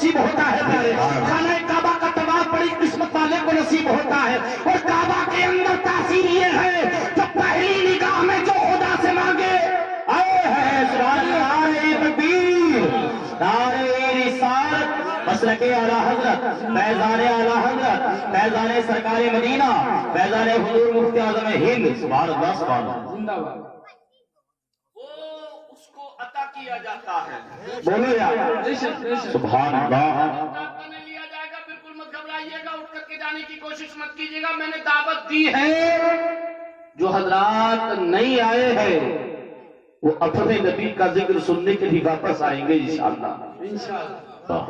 نصیب ہوتا ہے پیارے. خانہ کعبہ کا طواف بڑی قسمت والے کو نصیب ہوتا ہے. اور کعبہ کے اندر تاثیر یہ ہے جو پہلی نگاہ میں جو خدا سے مانگے مسلک اعلیٰ حضرت فیضان اعلیٰ حضرت فیضان سرکار مدینہ فیضان حضور مفتی اعظم ہند سبحان اللہ سبحان اللہ زندہ باد. وہ اس کو عطا کیا جاتا ہے. بولو یار. سبحان اللہ. نہیں لیا جائے گا, بالکل مت گھبرائیے گا, اٹھ کر کے جانے کی کوشش مت کیجیے گا. میں نے دعوت دی ہے. جو حضرات نہیں آئے ہیں وہ اپنے نبی کا ذکر سننے کے لیے واپس آئیں گے انشاءاللہ.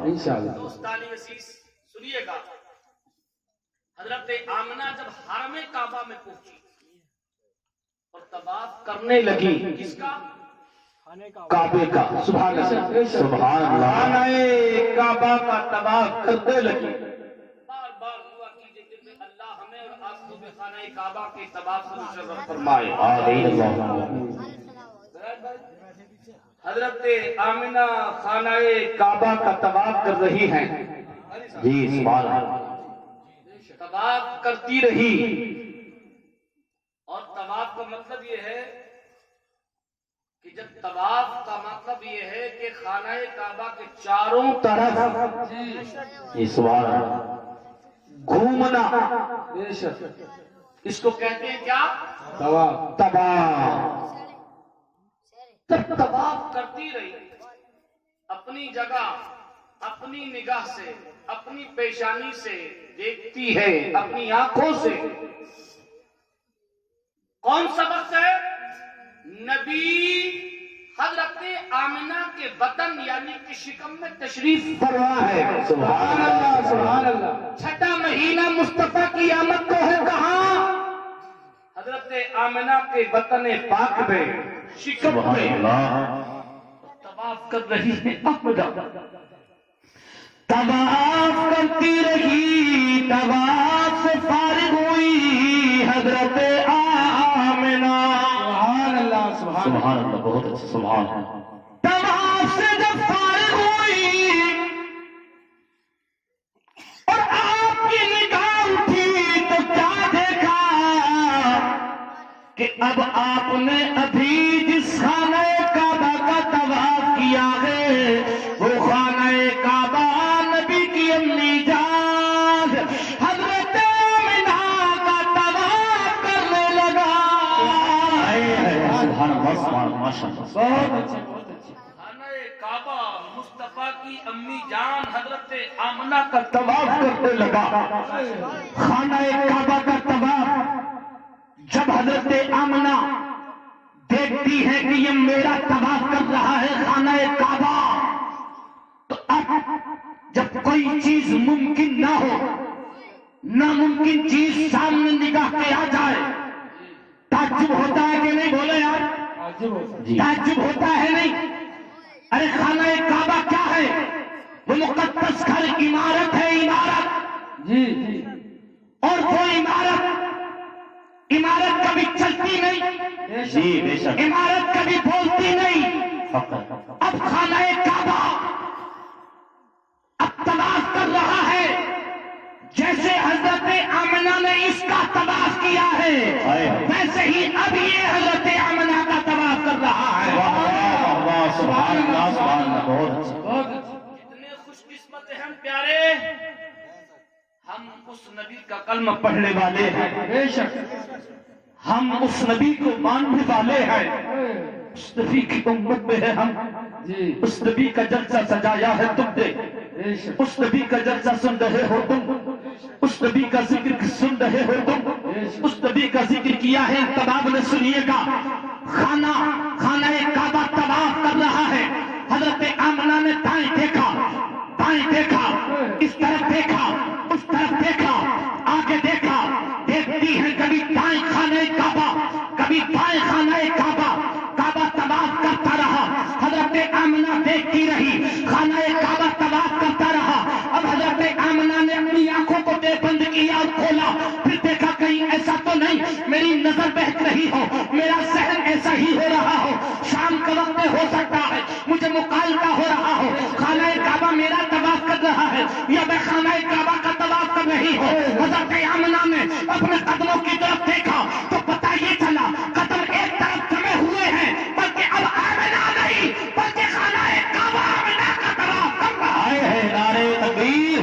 انشاءاللہ. دوستانی وسیس سنیے گا. حضرت آمنہ جب حرم کعبہ میں پہنچی اور طواف کرنے لگی کس کا؟ کعبے کا. سبحان اللہ سبحان اللہ. خانہ کعبہ کا طواف کرنے لگی. بار بار دعا کیجیے کہ اللہ ہمیں اور آپ کو بھی خانہ کعبہ کے طواف سے مشرف فرمائے. آمین اللہم. حضرت آمنہ خانہ کعبہ کا طواف کر رہی ہیں. جی سبحان اللہ. طواف کرتی رہی. اور طواف کا مطلب یہ ہے کہ جب طواف کا مطلب یہ ہے کہ خانہ کعبہ کے چاروں طرف جی سبحان اللہ گھومنا, بے شک. اس کو کہتے ہیں کیا؟ طواف. طواف. جب طواف کرتی رہی اپنی جگہ اپنی نگاہ سے اپنی پیشانی سے دیکھتی ہے اپنی آنکھوں سے. کون سا وقت ہے؟ نبی حضرت آمنہ کے وطن یعنی کہ شکم میں تشریف فرما ہے. سبحان اللہ سبحان اللہ. چھٹا مہینہ مصطفیٰ کی آمد کو ہے کہاں؟ حضرت آمنہ کے وطن پاک میں شکم میں طواف کر رہی ہے. طواف کرتی رہی, طواف سے فارغ ہوئی حضرت آمنہ. سبحان اللہ سبحان اللہ. بہت اچھا. سبحان اللہ. طواف سے جب فارغ ہوئی اور آپ کی نگاہ اٹھی تو کیا دیکھا کہ اب آپ نے ابھی جس خانہ کعبہ کا طواف کیا ہے وہ خانہ کعبہ نبی کی امی جان حضرت آمنہ کا طواف کرنے لگا. سبحان اللہ سبحان اللہ ماشاء اللہ. بہت اچھے بہت اچھے. خانہ کعبہ مصطفیٰ کی امی جان حضرت آمنہ کا طواف کرنے لگا. خانہ کعبہ کا طواف جب حضرت آمنہ دیکھتی ہے کہ یہ میرا طواف کر رہا ہے خانہ کعبہ, تو اب جب کوئی چیز ممکن نہ ہو, ناممکن چیز سامنے نگاہ کے آ جائے, تعجب ہوتا ہے کہ نہیں؟ بولے یار. تعجب ہوتا ہے نہیں؟ ارے خانہ کعبہ کیا ہے؟ وہ مقدس گھر عمارت ہے. عمارت جی جی. اور وہ عمارت کبھی چلتی نہیں. جی بے شک. عمارت کبھی بولتی نہیں. اب خانہ کعبہ اب طواف کر رہا ہے جیسے حضرت آمنہ نے اس کا طواف کیا ہے ویسے ہی اب یہ حضرت آمنہ کا طواف کر رہا ہے. سبحان اللہ سبحان اللہ. بہت اچھا. کتنے خوش قسمت ہیں ہم پیارے, ہم اس نبی کا کلمہ پڑھنے والے ہیں. بے شک. ہم اس نبی کو ماننے والے ہیں. اس نبی کی امت میں ہے ہم. جی. اس نبی کا جلسہ سجایا ہے تم نے. بے شک. اس نبی کا جلسہ سن رہے ہو تم. اس نبی کا ذکر سن رہے ہو تم. اس نبی کا ذکر کیا ہے. طواف نے سنیے گا. خانہ کعبہ طواف کر رہا ہے. حضرت آمنہ نے دائیں دیکھا, بائیں دیکھا, اس طرف دیکھا, اس طرف دیکھا, آگے دیکھا. دیکھتی ہے کبھی دائیں خانہ کعبہ, کبھی بائیں خانہ کعبہ. کعبہ طواف کرتا رہا. حضرت آمنہ دیکھتی رہی. خانہ کعبہ طواف کرتا رہا. اب حضرت آمنہ نے اپنی آنکھوں کو بے بند کیا اور کھولا. پھر دیکھا کہیں ایسا تو نہیں میری نظر بہک رہی ہو, میرا ذہن ایسا ہی ہو رہا ہو, شام کا وقت ہو سکتا ہے, مجھے مقالطہ ہو رہا ہو, خانہ کعبہ میرا طواف کر حضرت آمنہ نے اپنے قدموں کی طرف دیکھا تو پتہ یہ چلا قدم ایک طرف جمے ہوئے ہیں، بلکہ اب آمنہ نہیں بلکہ خانہ کعبہ آمنہ کا طواف کر رہا ہے۔ نعرہ تکبیر،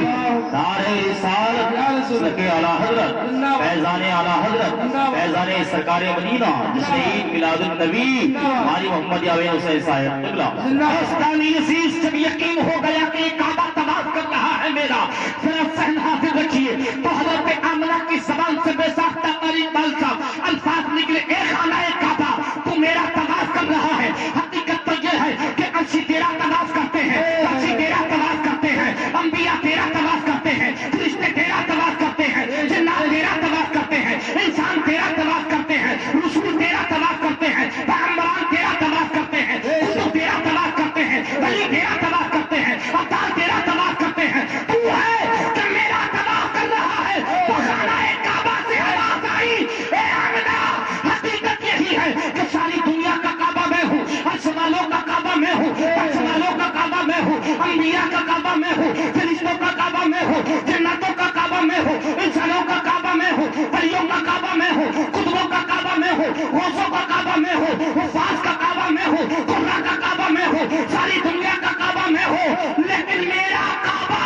نعرہ رسالت، صدق اعلیٰ حضرت، فیضان اعلیٰ حضرت، فیضان سرکار مدینہ جس نے عید میلاد النبی ہماری محمد یاوین حسین صاحب قبلہ دوستانی عزیز جب یقین ہو گیا کہ یہ کعبہ طواف کر رہا ہے میرا، ذرا ذہن حاضر رکھیے تو حضرت آمنہ کی زبان سے بے ساختہ قریب بالسا الفاظ نکلے، اے خانہ کعبہ تو میرا طواف کر رہا ہے۔ حقیقت تو یہ ہے کہ عرشی تیرا طواف کرتے ہیں، عرشی تیرا طواف کرتے ہیں، انبیاء تیرا طواف کرتے ہیں، فرشتے تیرا طواف کرتے ہیں، جنات تیرا طواف کرتے ہیں، انسان تیرا طواف کرتے ہیں، رسول تیرا طواف کرتے ہیں، پیغمبران تیرا طواف کرتے ہیں، کتب تیرا طواف کرتے ہیں، ولی تیرا طواف کرتے ہیں، ابدال تیرا طواف کرتے ہیں۔ تو ہے کہ میرا طواف کر رہا ہے تو خانہ کعبہ سے آواز آئی، اے آمنہ حقیقت یہی ہے کہ ساری دنیا کا کعبہ میں ہوں، عرش والوں کا کعبہ میں ہوں، عرش والوں کا کعبہ میں ہوں، انبیاء کا کعبہ میں ہوں، فرشتوں کا کعبہ میں ہوں، جناتوں کا کعبہ میں ہوں، انسانوں کا کعبہ میں ہوں، ولیوں کا کعبہ میں ہوں، قطبوں کا کعبہ میں ہوں، غوثوں کا کعبہ میں ہوں، حفاظ کا کعبہ میں ہوں، قرہ کا کعبہ میں ہوں، ساری دنیا کا کعبہ میں ہوں، لیکن میرا کعبہ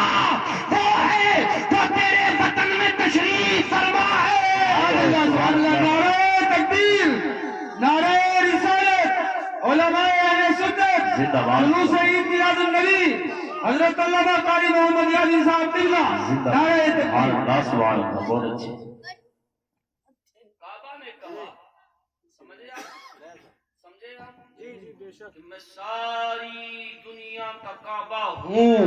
وہ ہے جو تیرے وطن میں تشریف فرما ہے۔ نعرہ تکبیر، نعرہ رسالت، علماء اہل سنت، جلوس عید میلاد النبی حضرت علامہ قاری محمد یاسین صاحب قبلہ، نعرہ تکبیر۔ بہت اچھے کعبہ نے کہا، سمجھے آپ کہ میں ساری دنیا کا کعبہ ہوں،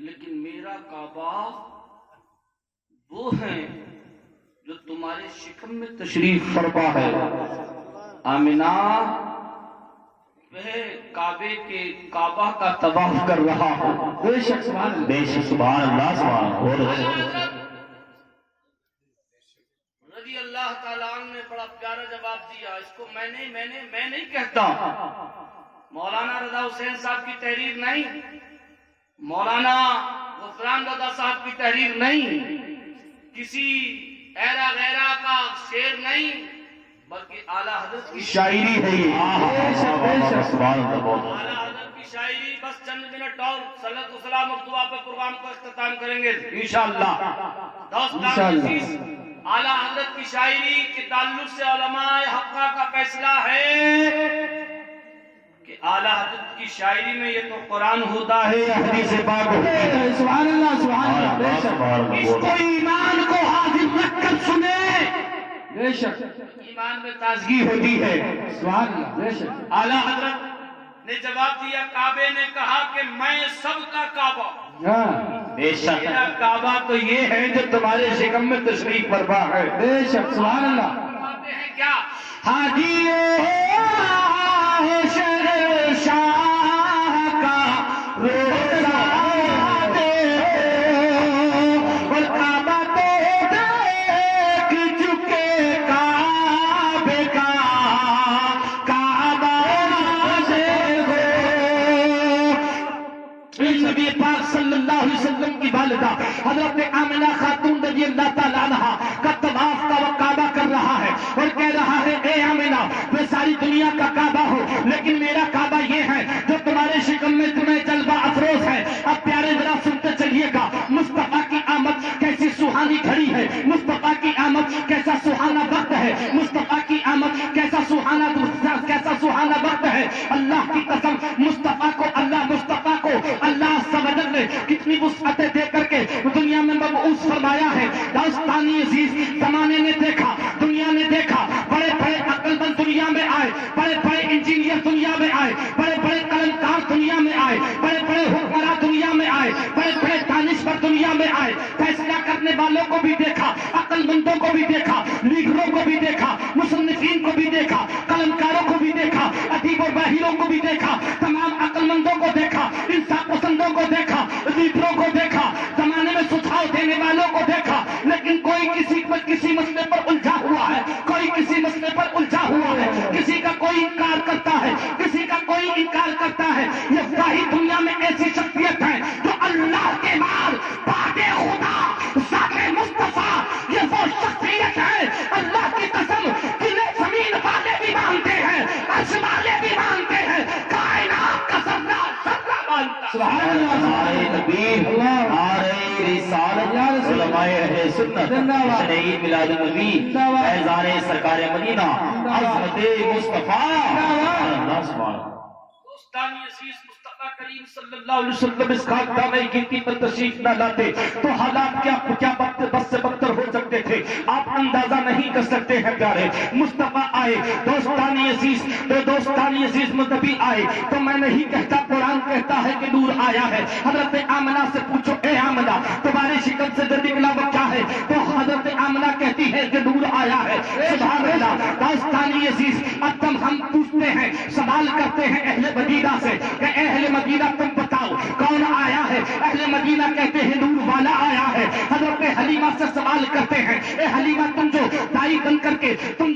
لیکن میرا کعبہ وہ ہے جو تمہارے شکم میں تشریف فرما ہے۔ آمنہ وہ کعبے کے کعبہ کا طواف کر رہا ہوں۔ بے شک سبحان اللہ، بے شک سبحان اللہ، سبحان اللہ، بہت اچھے رضی اللہ تعالیٰ عنہ نے بڑا پیارا جواب دیا، اس کو میں نہیں کہتا، مولانا رضا حسین صاحب کی تحریر نہیں، مولانا غفران رضا صاحب کی تحریر نہیں، کسی ایرا غیرہ کا شعر نہیں، بلکہ اعلیٰ حضرت کی شاعری ہے یہ۔ اعلیٰ حضرت کی شاعری، بس چند منٹ اور صلوات و سلام اور دعا پہ پروگرام کو اختتام کریں گے انشاءاللہ۔ دوستان عزیز، اعلیٰ حضرت کی شاعری کے تعلق سے علماء حقہ کا فیصلہ ہے کہ اعلیٰ حضرت کی شاعری میں یہ تو قرآن ہوتا ہے یا حدیث پاک ہوتا ہے۔ سبحان اللہ، سبحان اللہ، بے شک اس کو ایمان کو حاضر رکھ کر سنے، بے شک ایمان میں تازگی ہوتی ہے۔ سبحان اللہ، بے شک اعلیٰ حضرت نے جواب دیا، کعبے نے کہا کہ میں سب کا کعبہ، ہاں، بے شک میرا کعبہ تو یہ ہے جو تمہارے شکم میں تشریف فرما ہے۔ بے شک سبحان اللہ۔ فرماتے ہیں کیا؟ حاجی شہر شاہ کا روزہ دے اور کعبہ تو دیکھ چکے کعبے کا کعبہ دیکھو۔ نبی پاک صلی اللہ علیہ وسلم کی والدہ حضرت آمنہ خاتون رضی اللہ تعالیٰ عنہا کا طواف کا وہ کعبہ کر رہا ہے اور کہہ رہا ہے، اے آمنہ میں ساری دنیا کا کعبہ ہوں، لیکن میرا کعبہ یہ ہے جو تمہارے شکم میں تمہیں جلوہ افروز ہے۔ اب پیارے ذرا سنتے چلیے گا، مصطفیٰ کی آمد کیسی سہانی گھڑی ہے، مصطفیٰ کی آمد کیسا سہانا وقت ہے، مصطفیٰ کی آمد کیسا سہانا وقت ہے۔ اللہ کی قسم، مصطفیٰ کو اللہ سبحانہ نے کتنی وسعتیں دے کر کے دنیا میں مبعوث فرمایا ہے۔ دوستانی عزیز، زمانے نے دیکھا، دنیا نے دیکھا، بڑے بڑے عقل مند دنیا میں آئے، بڑے بڑے انجینئر دنیا میں آئے، بڑے بڑے قلمکار دنیا میں آئے، بڑے بڑے حکمراں دنیا میں آئے، بڑے بڑے دانشور دنیا میں آئے۔ فیصلہ کرنے والوں کو بھی دیکھا، عقل مندوں کو بھی دیکھا، لیڈروں کو بھی دیکھا، مصنفین کو بھی دیکھا، قلمکاروں کو بھی دیکھا، ادیب و ماہروں کو بھی دیکھا، تمام عقل مندوں کو دیکھا، انصاف پسندوں کو دیکھا، لیڈروں کو دیکھا، زمانے میں سجھاؤ دینے والوں کو دیکھا، لیکن کوئی کسی مسئلے پر الجھا ہوا ہے، کوئی کسی مسئلے پر الجھا ہوا ہے، کسی کا کوئی انکار کرتا ہے، کسی کا کوئی انکار کرتا ہے۔ یہ واحد دنیا میں ایسی شخصیت ہے جو اللہ کے بعد بعد خدا ذات تکبیر، نعرہ رسالت، علماء اہل سنت، جشن عید میلاد النبی، فیضان سرکار مدینہ، عظمت مصطفیٰ، اللہ سبحانہ۔ دوستان عزیز، مصطفیٰ کریم صلی اللہ علیہ وسلم اس خاکدان گنتی پر تشریف نہ لاتے تو حالات کیا بد سے بدتر ہو سکتے تھے، آپ اندازہ نہیں کر سکتے ہیں پیارے۔ مصطفیٰ آئے، دوستانی عزیز مصطفی آئے تو میں نہیں کہتا، قرآن کہتا ہے کہ نور آیا ہے۔ حضرت آمنہ سے پوچھو، اے آمنہ تمہاری شکل سے جو نکلا وہ کیا ہے؟ تو حضرت آمنہ کہتی ہے کہ نور آیا ہے۔ سبحان اللہ۔ دوستانی عزیز، اب ہم پوچھتے ہیں، سوال کرتے ہیں اہل مدینہ سے کہ اہل مدینہ تم بتاؤ کون آیا ہے؟ اہل مدینہ کہتے ہیں نور والا آیا ہے۔ حضرت حلیمہ سے سوال کرتے ہیں، اے حلیمہ تم جو دائی بن کر کے تم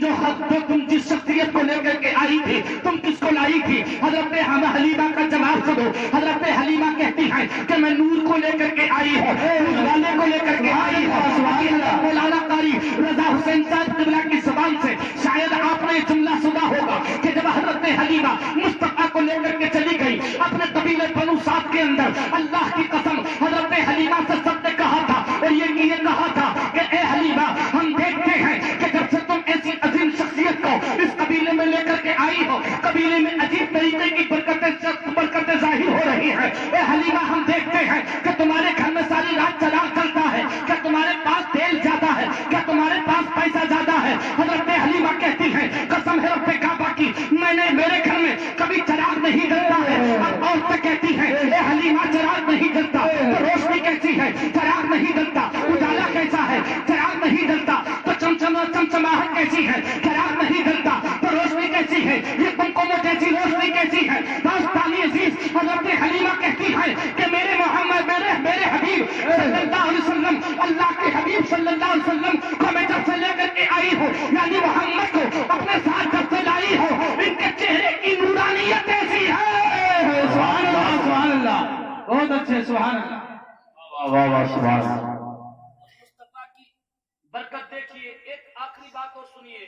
جس شخصیت کو لے کر کے آئی تھی، تم کس کو لائی تھی؟ حضرت حلیمہ کا جواب سنو۔ حضرت حلیمہ کہتی ہیں کہ میں نور کو لے کر کے آئی ہوں، نور والے کو لے کر کے آئی ہوں۔ مولانا قاری رضا حسین صاحب قبلہ کی زبان سے شاید آپ نے جملہ سنا ہوگا کہ جب حضرت حلیمہ مصطفیٰ کو لے کر کے چلی گئی اپنے قبیلے بنو سعد کے اندر، اللہ کی قسم حضرت حلیمہ سے سب نے کہا تھا اور یہ کہا تھا کہ اے حلیمہ ہم دیکھتے ہیں کہ جب سے تم ایسی عظیم شخصیت کو اس قبیلے میں لے کر کے آئی ہو، قبیلے میں عجیب طریقے کی برکتیں ظاہر ہو رہی ہیں۔ اے حلیمہ ہم دیکھتے ہیں کہ تمہارے گھر میں ساری رات چراغ چلتا ہے، کیا تمہارے پاس تیل زیادہ ہے؟ کیا تمہارے پاس پیسہ زیادہ ہے؟ حضرت حلیمہ کہتی ہے قسم ہے رب کعبہ کی، میرے گھر میں کبھی چراغ نہیں جلتا ہے۔ اب عورتیں کہتی ہیں اے حلیمہ چراغ نہیں جلتا تو روشنی کیسی ہے؟ چراغ نہیں جلتا۔ اجالا کیسا ہے؟ چراغ نہیں جلتا۔ تو چمچماہٹ کیسی ہے؟ چراغ نہیں جلتا۔ تو روشنی کیسی ہے؟ یہ کمکموں جیسی روشنی کیسی ہے؟ دوستانی عزیز، حضرت حلیمہ کہتی ہے کہ میرے محمد میرے حبیب صلی اللہ علیہ وسلم، اللہ کے حبیب صلی اللہ علیہ وسلم کو میں جب سے لے کر کے آئی ہوں، یعنی محمد کو اپنے ساتھ جب سے لائی ہو، ان کے چہرے کی نورانیت ایسی ہے۔ سبحان اللہ، سبحان اللہ، بہت اچھے، سبحان اللہ، واہ واہ سبحان اللہ۔ مصطفیٰ کی برکت دیکھیے۔ ایک آخری بات اور سنیے،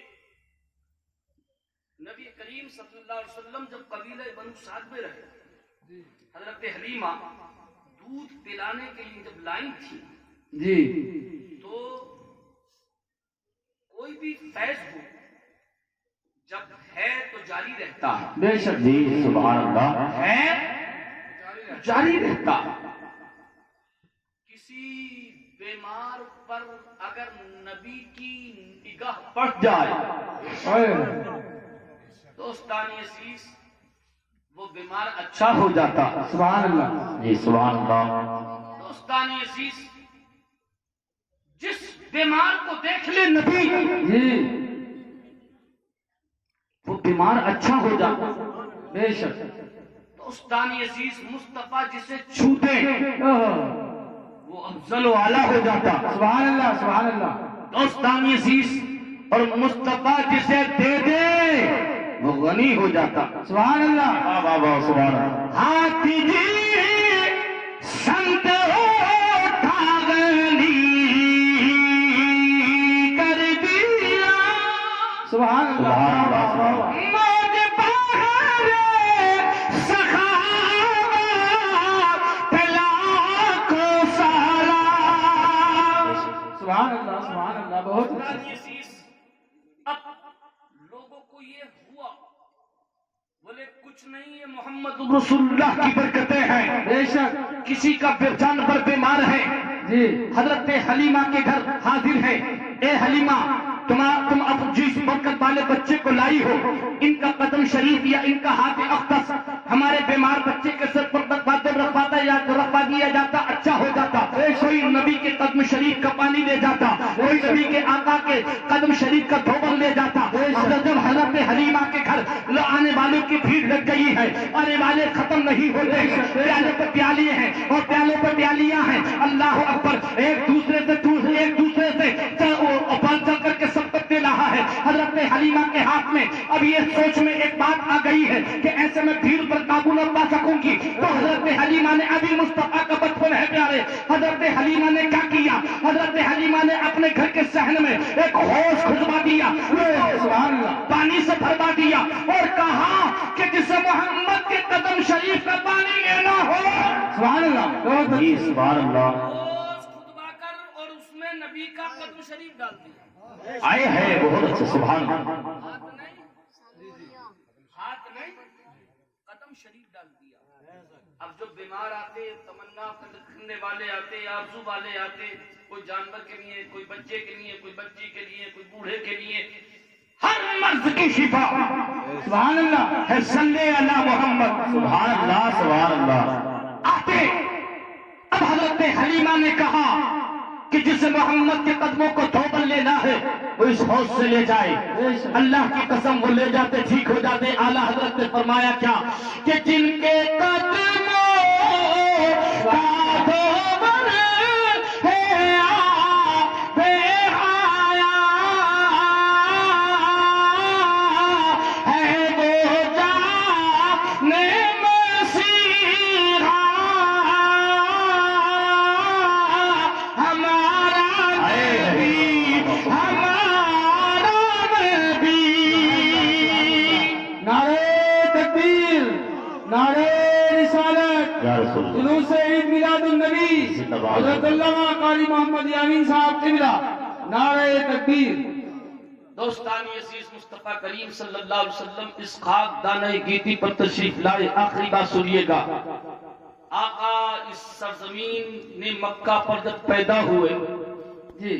نبی کریم صلی اللہ علیہ وسلم جب قبیلہ بنو سعد میں رہے، حضرت حلیمہ دودھ پلانے کے لیے جب لائن تھی جی، تو کوئی بھی فیض ہو جب ہے تو جاری رہتا ہے، بے شک جی سبحان اللہ، ہے جاری رہتا۔ کسی بیمار پر اگر نبی کی نگاہ پڑ جائے، دوستانی عزیز، وہ بیمار اچھا ہو جاتا۔ سبحان اللہ، جی سبحان اللہ۔ دوستانی عزیز، جس بیمار کو دیکھ لے نبی، جی، وہ بیمار اچھا ہو جاتا۔ بے شک، دوستانی عزیز، مصطفیٰ جسے چھوتے وہ افضل و اعلیٰ ہو جاتا۔ سبحان اللہ، سبحان اللہ، دوستانی عزیز، اور مصطفیٰ جسے دے دے وہ غنی ہو جاتا۔ سبحان اللہ، واہ واہ واہ سبحان اللہ۔ ہاتھی جی سنت ہوتا غنی کر دیا، سبحان اللہ، سبحان اللہ، سبحان اللہ۔ موج بہار سخاوت لاکھوں سلام۔ سبحان اللہ، سبحان اللہ، بہت اچھے، اب لوگوں کو یہ ہوا، بولے کچھ نہیں، یہ محمد رسول اللہ کی برکتیں ہیں۔ بے شک، کسی کا جانور بیمار ہے، جی، حضرت حلیمہ کے گھر حاضر ہے، اے حلیمہ تم اب جس برکت والے بچے کو لائی ہو، ان کا قدم شریف یا ان کا ہاتھ اقدس ہمارے بیمار بچے کے سر پر رکھوا دیا جاتا، اچھا ہو جاتا۔ کوئی نبی کے قدم شریف کا پانی لے جاتا، کوئی نبی کے آقا کے قدم شریف کا دھوبر لے جاتا۔ جب حضرت حلیمہ کے گھر آنے والوں کی بھیڑ لگ گئی ہے، آنے والے ختم نہیں ہوتے، پیالے پر پیالیے ہیں اور پیالوں پر پیالیاں ہیں، اللہ اکبر، ایک دوسرے سے چل کر کے سب تک دے رہا ہے۔ حضرت حلیمہ کے ہاتھ میں اب یہ سوچ میں ایک بات آ گئی ہے کہ ایسے میں بھیڑ پر قابو نہ پا سکوں گی، تو حضرت حلیمہ نے ابھی مصطفیٰ کا بچپن ہے پیارے حضرت حلیمہ نے کیا کیا؟ حضرت حلیمہ نے اپنے گھر کے صحن میں ایک حوض کھدوا دیا، سبحان اللہ، پانی سے بھروا دیا اور کہا کہ جسے محمد کے قدم شریف کا پانی لینا ہو، سبحان اللہ، بہت جی سبحان اللہ، خطبہ کر اور اس میں نبی کا قدم شریف ڈال دیا، آئے ہے بہت اچھا، سبحان اللہ، ہاتھ نہیں قدم شریف ڈال دیا۔ اب جو بیمار آتے، تمنا کرنے والے آتے، آرزو والے آتے، کوئی جانور کے لیے، کوئی بچے کے لیے، کوئی بچی کے لیے، کوئی بوڑھے کے لیے، ہر مرض کی شفا سبحان اللہ ہے، صلی علی محمد، سبحان اللہ سبحان اللہ، آتے۔ اب حضرت حلیمہ نے کہا کہ جسے محمد کے قدموں کو دھوبل لینا ہے وہ اس حوض سے لے جائے، اللہ کی قسم وہ لے جاتے، ٹھیک ہو جاتے۔ اعلیٰ حضرت نے فرمایا کیا کہ جن کے قدموں کا دھوبل ہے آب حیات ہے، وہ جانے مسیحا ہمارا نبی، ہمارا نبی۔ نعرہ تکبیر، نعرہ رسالت، یا رسول اللہ، جلوس عید میلاد النبی حضرت علامہ قاری محمد یامین صاحب قبلہ، نعرہ تکبیر۔ دوستانی عزیز مصطفیٰ کریم صلی اللہ علیہ وسلم اس خاک دانہ گیتی پر تشریف لائے۔ آخری بات سنیے گا، آقا اس سرزمین نے مکہ پر جب پیدا ہوئے، جی